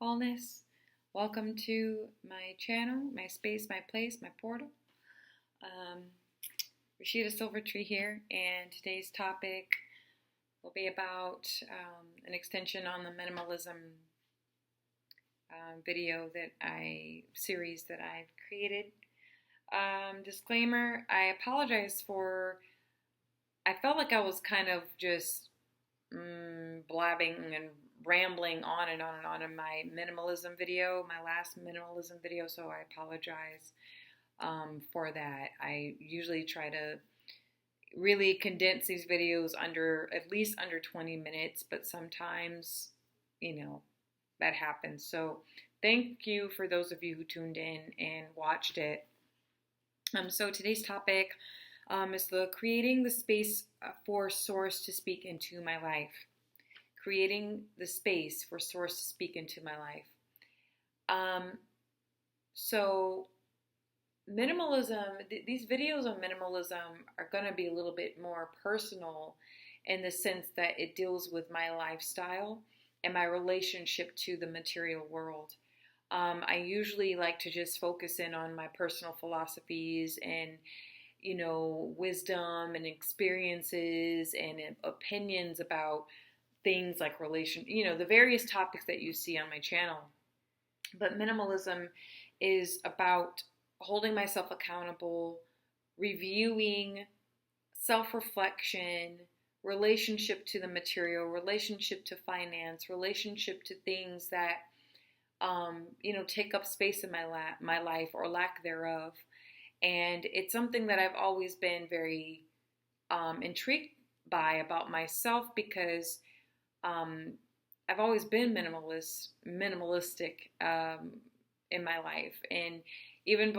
Wellness. Welcome to my channel, my space, my place, my portal. Um, Rashida Silvertree here, and today's topic will be about an extension on the minimalism series that I've created. Disclaimer, I apologize I felt like I was kind of just blabbing and rambling on and on and on in my minimalism video, my last minimalism video, so I apologize for that. I usually try to really condense these videos at least under 20 minutes, but sometimes, that happens. So thank you for those of you who tuned in and watched it. So today's topic is creating the space for Source to speak into my life. Creating the space for Source to speak into my life. So minimalism, these videos on minimalism are going to be a little bit more personal in the sense that it deals with my lifestyle and my relationship to the material world. I usually like to just focus in on my personal philosophies and wisdom and experiences and opinions about things like the various topics that you see on my channel. But minimalism is about holding myself accountable, reviewing, self-reflection, relationship to the material, relationship to finance, relationship to things that, take up space in my life or lack thereof. And it's something that I've always been very intrigued by about myself because I've always been minimalistic in my life. And even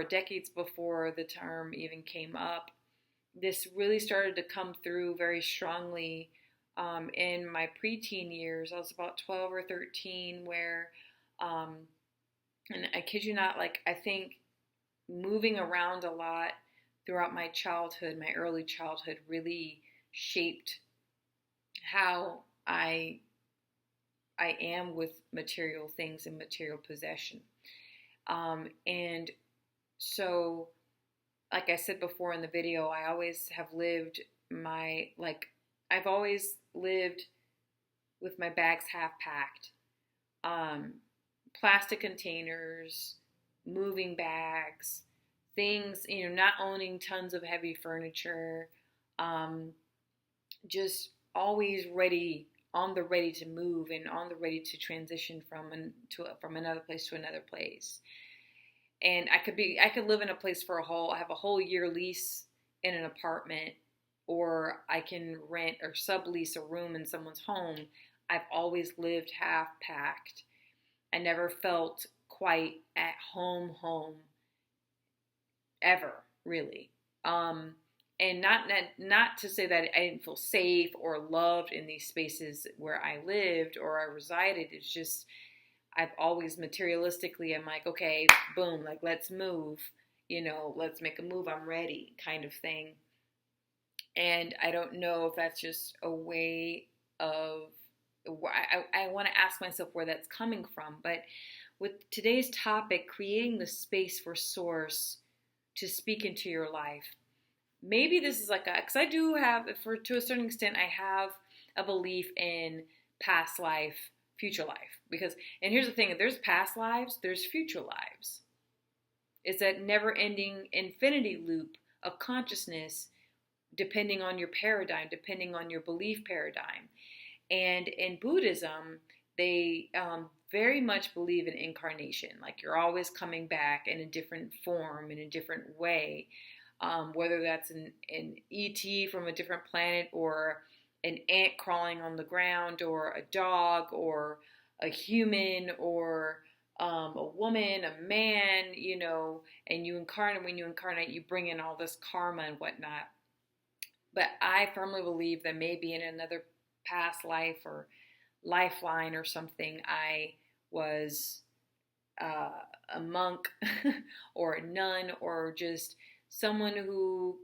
decades before the term even came up, this really started to come through very strongly in my preteen years. I was about 12 or 13 where, and I kid you not, I think moving around a lot throughout my early childhood really shaped how I am with material things and material possession. And so, like I said before in the video, I always have lived I've always lived with my bags half packed. Plastic containers, moving bags, things, not owning tons of heavy furniture, just always on the ready to move and on the ready to transition from another place to another place. And I could live in a place I have a whole year lease in an apartment, or I can rent or sublease a room in someone's home. I've always lived half packed. I never felt quite at home ever, really. And not to say that I didn't feel safe or loved in these spaces where I lived or I resided. It's just I've always materialistically, I'm like, okay, boom, let's move, let's make a move, I'm ready, kind of thing. And I don't know if that's just a way of, I want to ask myself where that's coming from. But with today's topic, creating the space for Source to speak into your life, maybe this is because I do have, to a certain extent, I have a belief in past life, future life. And here's the thing, if there's past lives, there's future lives. It's that never-ending infinity loop of consciousness depending on your paradigm, depending on your belief paradigm. And in Buddhism, they very much believe in incarnation. You're always coming back in a different form, in a different way. Whether that's an ET from a different planet, or an ant crawling on the ground, or a dog, or a human, or a woman, a man, and when you incarnate, you bring in all this karma and whatnot. But I firmly believe that maybe in another past life or lifeline or something, I was a monk or a nun, or just someone who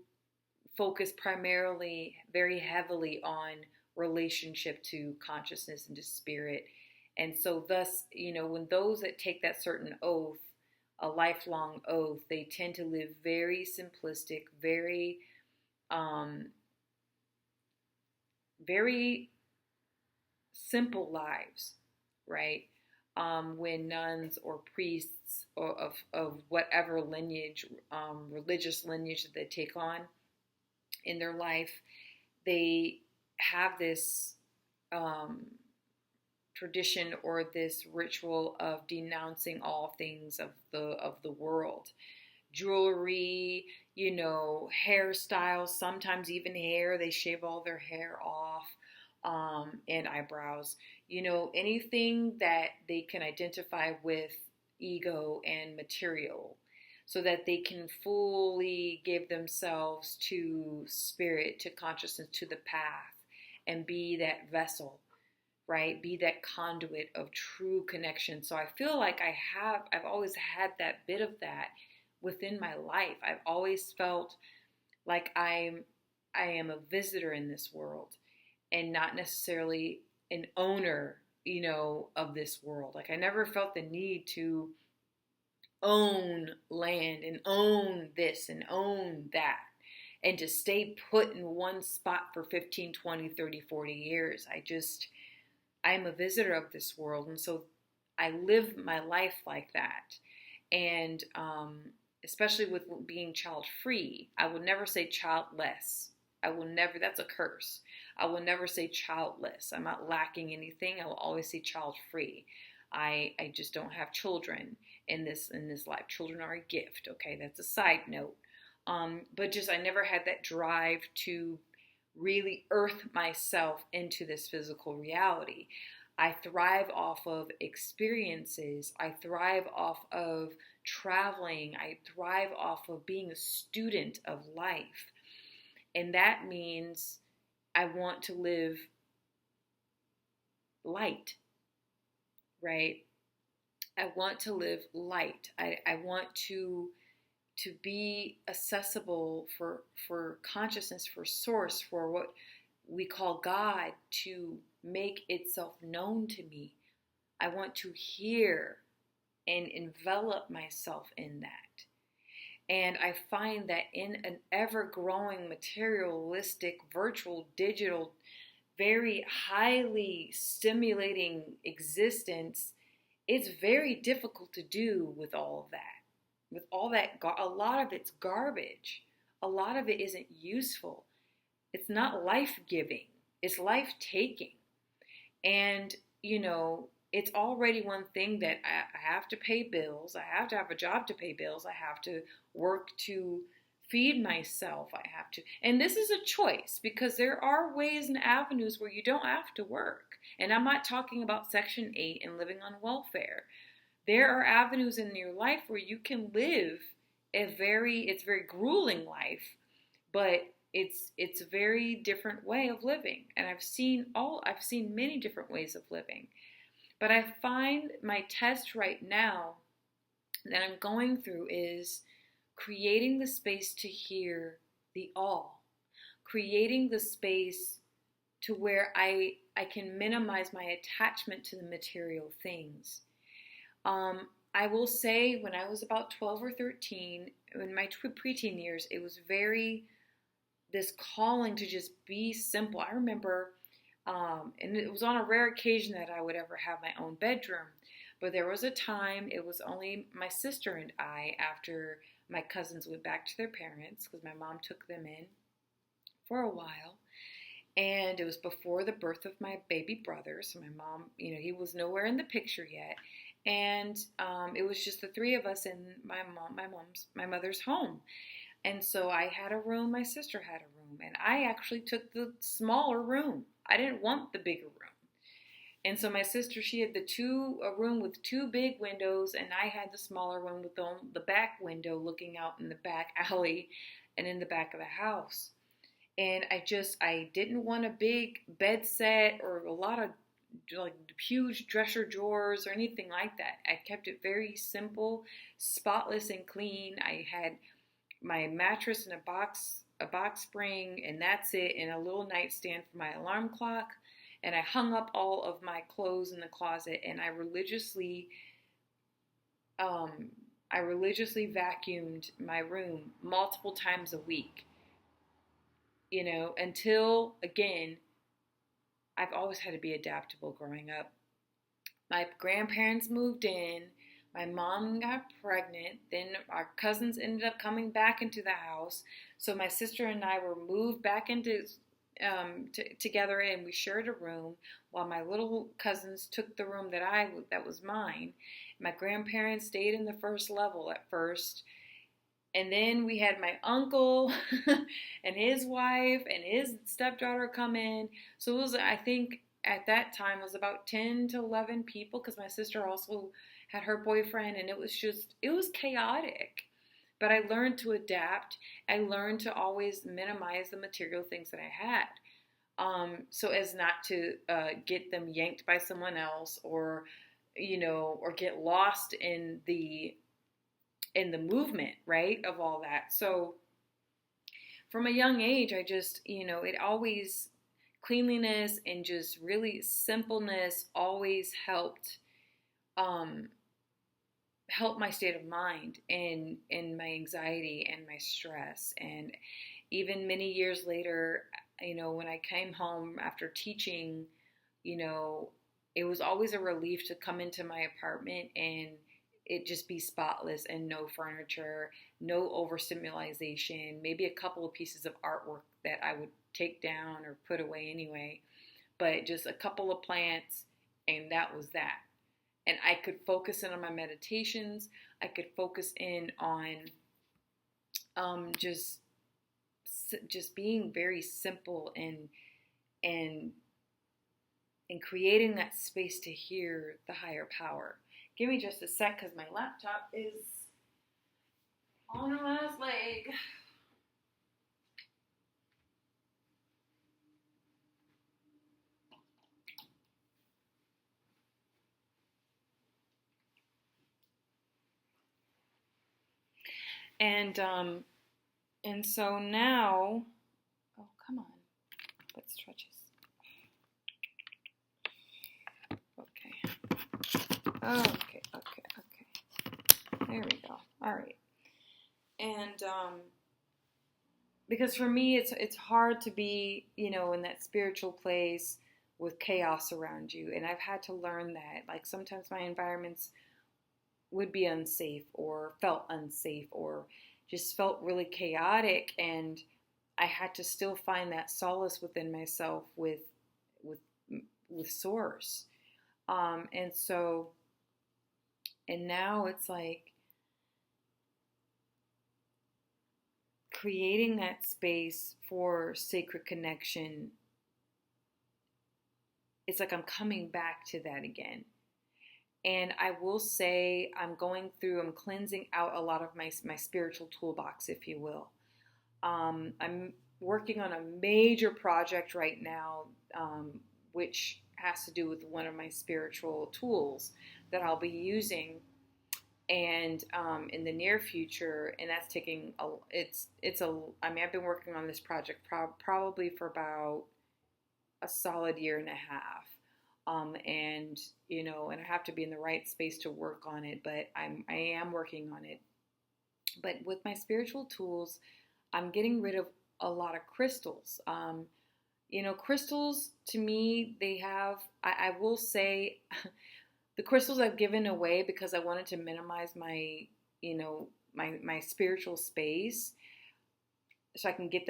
focused primarily very heavily on relationship to consciousness and to spirit And so thus, when those that take that certain oath, a lifelong oath, they tend to live very simplistic, um, very simple lives, right? When nuns or priests or of whatever lineage, religious lineage that they take on in their life, they have this tradition or this ritual of denouncing all things of the world. Jewelry, hairstyles, sometimes even hair. They shave all their hair off, and eyebrows. Anything that they can identify with ego and material, so that they can fully give themselves to spirit, to consciousness, to the path, and be that vessel, right? Be that conduit of true connection. So I feel like I've always had that bit of that within my life. I've always felt like I am a visitor in this world and not necessarily an owner, of this world. Like I never felt the need to own land and own this and own that and to stay put in one spot for 15, 20, 30, 40 years. I'm a visitor of this world, and so I live my life like that. And especially with being child-free, I will never say childless. That's a curse. I will never say childless. I'm not lacking anything. I will always say child-free. I just don't have children in this life. Children are a gift, okay? That's a side note. But just I never had that drive to really earth myself into this physical reality. I thrive off of experiences. I thrive off of traveling. I thrive off of being a student of life. And that means I want to live light, right? I want to live light. I want to be accessible for consciousness, for source, for what we call God, to make itself known to me. I want to hear and envelop myself in that. And I find that in an ever-growing materialistic, virtual, digital, very highly stimulating existence, it's very difficult to do with all of that. With all that, a lot of it's garbage. A lot of it isn't useful. It's not life-giving. It's life-taking. And, it's already one thing that I have to pay bills. I have to have a job to pay bills. I have to work to feed myself. And this is a choice, because there are ways and avenues where you don't have to work. And I'm not talking about Section 8 and living on welfare. There are avenues in your life where you can live it's very grueling life, but it's a very different way of living. And I've seen many different ways of living. But I find my test right now that I'm going through is creating the space to hear the all, creating the space to where I can minimize my attachment to the material things. I will say when I was about 12 or 13, in my preteen years, it was this calling to just be simple. I remember, and it was on a rare occasion that I would ever have my own bedroom. But there was a time, it was only my sister and I, after my cousins went back to their parents, because my mom took them in for a while. And it was before the birth of my baby brother. So my mom, he was nowhere in the picture yet. And it was just the three of us in my mother's home. And so I had a room, my sister had a room, and I actually took the smaller room. I didn't want the bigger room. And so my sister, she had a room with two big windows, and I had the smaller one with the back window looking out in the back alley and in the back of the house. And I didn't want a big bed set or a lot of like huge dresser drawers or anything like that. I kept it very simple, spotless and clean. I had my mattress in a box spring, and that's it, and a little nightstand for my alarm clock. And I hung up all of my clothes in the closet, and um, I religiously vacuumed my room multiple times a week, until, again, I've always had to be adaptable growing up. My grandparents moved in. My mom got pregnant. Then our cousins ended up coming back into the house. So my sister and I were moved back into together, and we shared a room. While my little cousins took the room that was mine. My grandparents stayed in the first level at first. And then we had my uncle and his wife and his stepdaughter come in. So it was, I think, at that time it was about 10 to 11 people, because my sister also had her boyfriend, and it was chaotic. But I learned to adapt. I learned to always minimize the material things that I had, so as not to get them yanked by someone else, or or get lost in the movement, right, of all that. So from a young age, I just, it always, cleanliness and just really simpleness always help my state of mind, and my anxiety and my stress. And even many years later, when I came home after teaching, it was always a relief to come into my apartment and it just be spotless and no furniture, no overstimulation, maybe a couple of pieces of artwork that I would take down or put away anyway, but just a couple of plants, and that was that. And I could focus in on my meditations. I could focus in on just being very simple, and creating that space to hear the higher power. Give me just a sec, because my laptop is on her last leg. And so now, oh, come on, let's stretch this. Okay. There we go. All right. And because for me, it's hard to be, in that spiritual place with chaos around you, and I've had to learn that. Like, sometimes my environments would be unsafe, or felt unsafe, or just felt really chaotic, and I had to still find that solace within myself with source. And now it's like creating that space for sacred connection. It's like I'm coming back to that again. And I will say I'm cleansing out a lot of my spiritual toolbox, if you will. I'm working on a major project right now, which has to do with one of my spiritual tools that I'll be using, and in the near future. And that's taking I've been working on this project probably for about a solid year and a half. And I have to be in the right space to work on it, but I am working on it. But with my spiritual tools, I'm getting rid of a lot of crystals. Crystals, to me, I will say, the crystals I've given away because I wanted to minimize my spiritual space, so I can get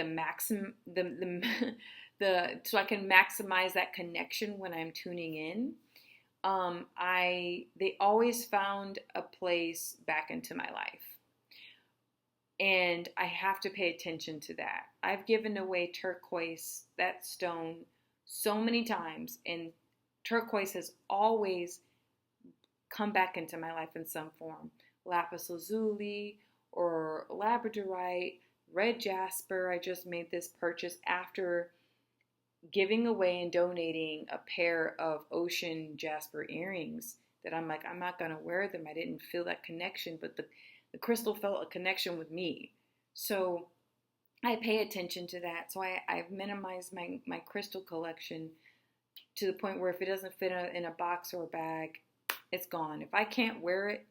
so I can maximize that connection when I'm tuning in. They always found a place back into my life, and I have to pay attention to that. I've given away turquoise, that stone, so many times, and turquoise has always come back into my life in some form. Lapis lazuli or labradorite, red jasper. I just made this purchase after giving away and donating a pair of ocean jasper earrings that I'm like, I'm not going to wear them. I didn't feel that connection, but the crystal felt a connection with me. So I pay attention to that. So I've minimized my crystal collection to the point where if it doesn't fit in a box or a bag, it's gone. If I can't wear it,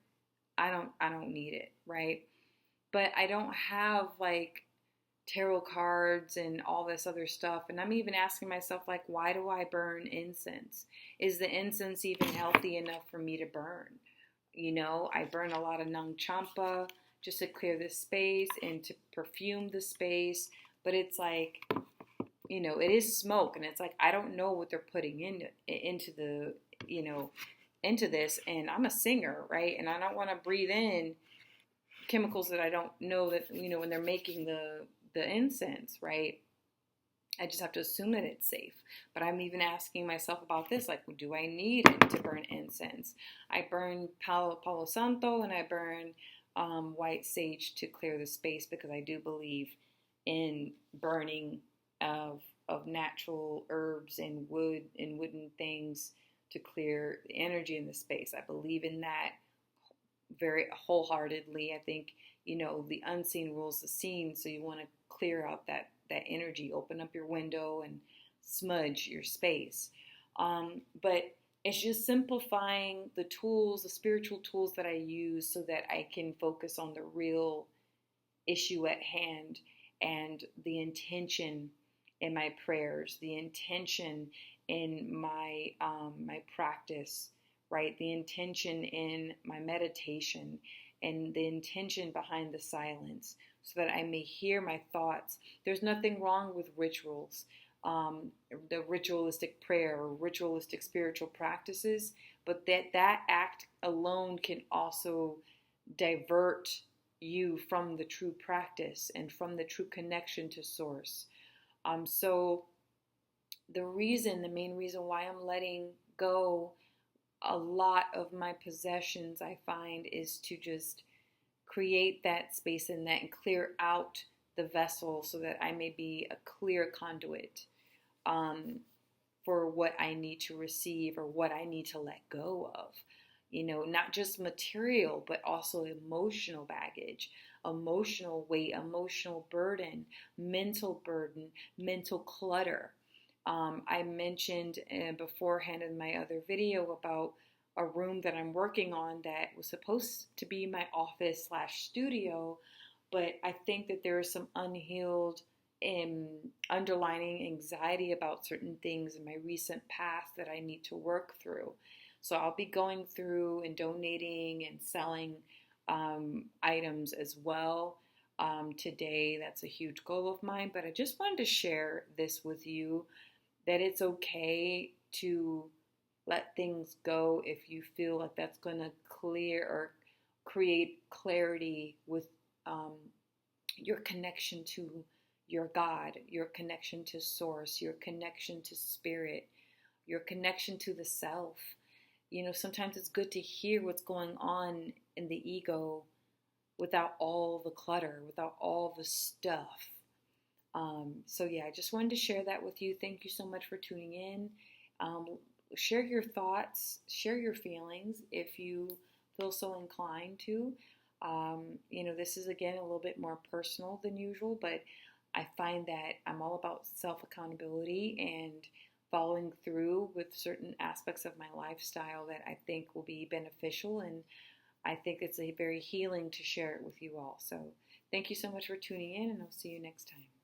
I don't need it, right? But I don't have like tarot cards and all this other stuff. And I'm even asking myself, like, why do I burn incense? Is the incense even healthy enough for me to burn? I burn a lot of Nang Champa just to clear the space and to perfume the space. But it's like, it is smoke, and it's like I don't know what they're putting into the, into this. And I'm a singer, right? And I don't want to breathe in chemicals that I don't know that, when they're making the incense, right? I just have to assume that it's safe. But I'm even asking myself about this, like, do I need to burn incense? I burn Palo Santo, and I burn white sage to clear the space, because I do believe in burning of natural herbs and wood and wooden things to clear the energy in the space. I believe in that very wholeheartedly. I think, the unseen rules the seen, so you want to clear out that energy, open up your window and smudge your space. But it's just simplifying the tools, the spiritual tools that I use, so that I can focus on the real issue at hand, and the intention in my prayers, the intention in my my practice, right? The intention in my meditation, and the intention behind the silence, so that I may hear my thoughts. There's nothing wrong with rituals, the ritualistic prayer or ritualistic spiritual practices, but that act alone can also divert you from the true practice and from the true connection to source. So the main reason why I'm letting go a lot of my possessions, I find, is to just create that space and clear out the vessel, so that I may be a clear conduit for what I need to receive, or what I need to let go of. Not just material, but also emotional baggage, emotional weight, emotional burden, mental clutter. I mentioned beforehand in my other video about a room that I'm working on that was supposed to be my office/studio, but I think that there is some unhealed underlining anxiety about certain things in my recent past that I need to work through. So I'll be going through and donating and selling items as well today. That's a huge goal of mine, but I just wanted to share this with you, that it's okay to let things go if you feel like that's going to clear or create clarity with your connection to your God, your connection to source, your connection to spirit, your connection to the self. Sometimes it's good to hear what's going on in the ego without all the clutter, without all the stuff. So yeah, I just wanted to share that with you. Thank you so much for tuning in. Share your thoughts, share your feelings if you feel so inclined to. This is, again, a little bit more personal than usual, but I find that I'm all about self-accountability and following through with certain aspects of my lifestyle that I think will be beneficial, and I think it's a very healing to share it with you all. So thank you so much for tuning in, and I'll see you next time.